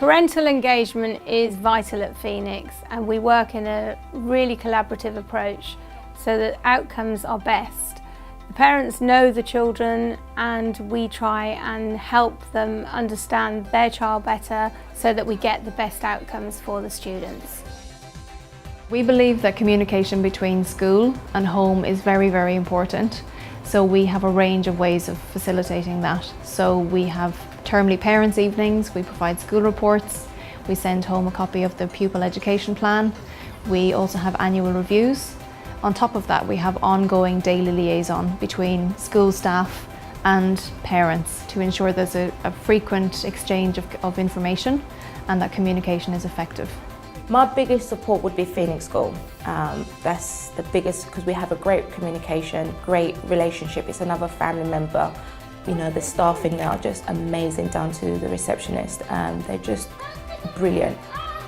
Parental engagement is vital at Phoenix, and we work in a really collaborative approach so that outcomes are best. The parents know the children and we try and help them understand their child better so that we get the best outcomes for the students. We believe that communication between school and home is very, very important. So we have a range of ways of facilitating that. So we have termly parents' evenings, we provide school reports, we send home a copy of the pupil education plan, we also have annual reviews. On top of that, we have ongoing daily liaison between school staff and parents to ensure there's a frequent exchange of information and that communication is effective. My biggest support would be Phoenix School. That's the biggest, because we have a great communication, great relationship. It's another family member. You know, the staffing there are just amazing, down to the receptionist. They're just brilliant.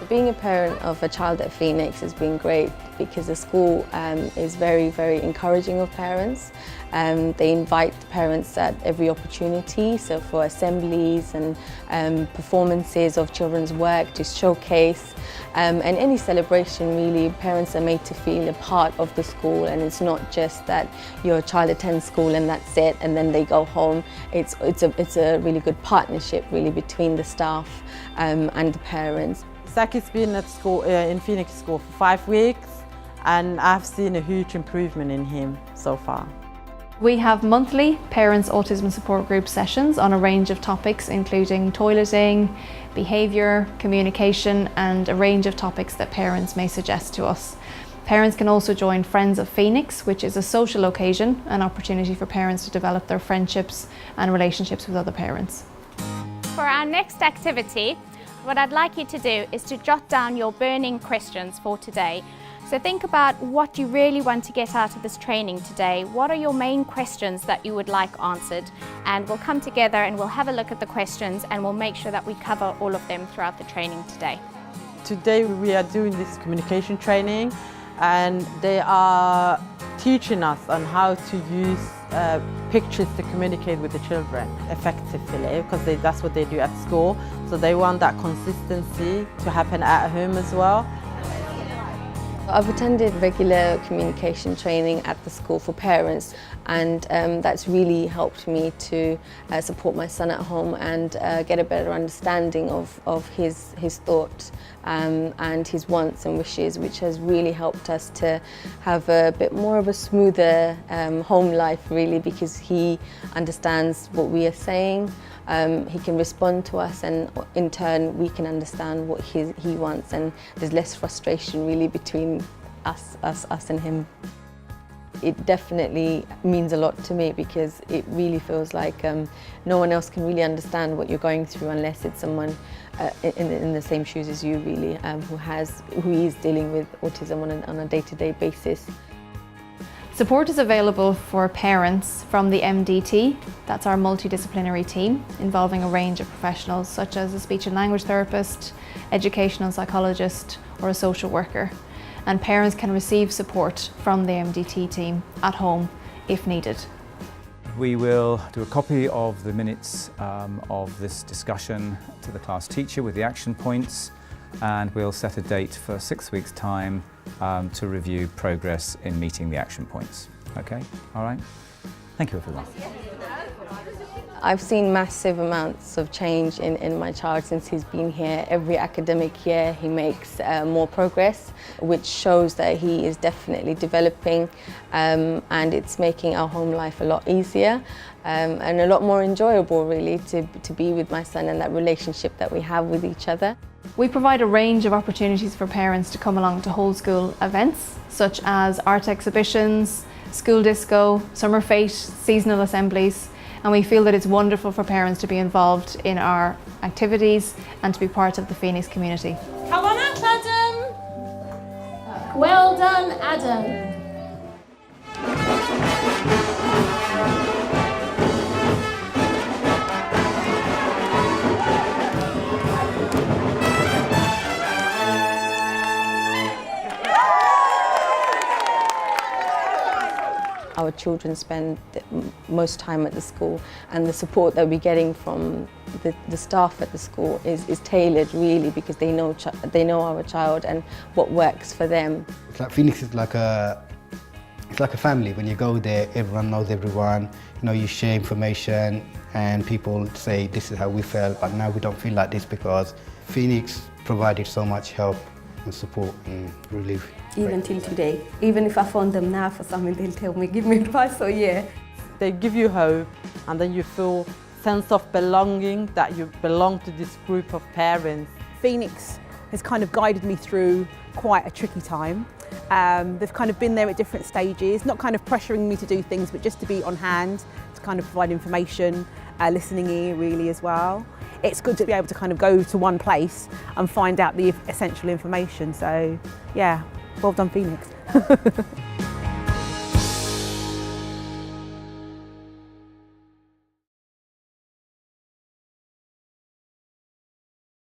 Being a parent of a child at Phoenix has been great because the school is very, very encouraging of parents. They invite the parents at every opportunity, so for assemblies and performances of children's work to showcase. And any celebration, really, parents are made to feel a part of the school, and it's not just that your child attends school and that's it and then they go home. It's a really good partnership, really, between the staff and the parents. Zaki's been at school, in Phoenix School for 5 weeks, and I've seen a huge improvement in him so far. We have monthly Parents Autism Support Group sessions on a range of topics, including toileting, behaviour, communication, and a range of topics that parents may suggest to us. Parents can also join Friends of Phoenix, which is a social occasion, an opportunity for parents to develop their friendships and relationships with other parents. For our next activity, what I'd like you to do is to jot down your burning questions for today. So think about what you really want to get out of this training today. What are your main questions that you would like answered? And we'll come together and we'll have a look at the questions and we'll make sure that we cover all of them throughout the training today. Today we are doing this communication training, and they are teaching us on how to use pictures to communicate with the children effectively, because that's what they do at school. So they want that consistency to happen at home as well. I've attended regular communication training at the school for parents, and that's really helped me to support my son at home and get a better understanding of his thoughts and his wants and wishes, which has really helped us to have a bit more of a smoother home life, really, because he understands what we are saying. He can respond to us, and in turn we can understand what he wants, and there's less frustration really between us and him. It definitely means a lot to me because it really feels like no one else can really understand what you're going through unless it's someone in the same shoes as you, really, who is dealing with autism on a day-to-day basis. Support is available for parents from the MDT, that's our multidisciplinary team, involving a range of professionals such as a speech and language therapist, educational psychologist, or a social worker. And parents can receive support from the MDT team at home if needed. We will do a copy of the minutes of this discussion to the class teacher with the action points, and we'll set a date for 6 weeks' time to review progress in meeting the action points. Okay, all right? Thank you, everyone. I've seen massive amounts of change in my child since he's been here. Every academic year he makes more progress, which shows that he is definitely developing, and it's making our home life a lot easier and a lot more enjoyable, really, to be with my son and that relationship that we have with each other. We provide a range of opportunities for parents to come along to whole school events, such as art exhibitions, school disco, summer fete, seasonal assemblies, and we feel that it's wonderful for parents to be involved in our activities and to be part of the Phoenix community. Come on up, Adam! Well done, Adam. Our children spend most time at the school, and the support that we're getting from the staff at the school is tailored really, because they know our child and what works for them. It's like Phoenix is like a family. When you go there, everyone knows everyone. You know, you share information, and people say this is how we felt, but now we don't feel like this because Phoenix provided so much help and support and relief. Even till today, even if I phone them now for something, they'll tell me, give me advice. So yeah, They give you hope, and then you feel sense of belonging, that you belong to this group of parents. Phoenix has kind of guided me through quite a tricky time. They've kind of been there at different stages, not kind of pressuring me to do things, but just to be on hand, to kind of provide information, listening ear really as well. It's good to be able to kind of go to one place and find out the essential information. So yeah, well done Phoenix.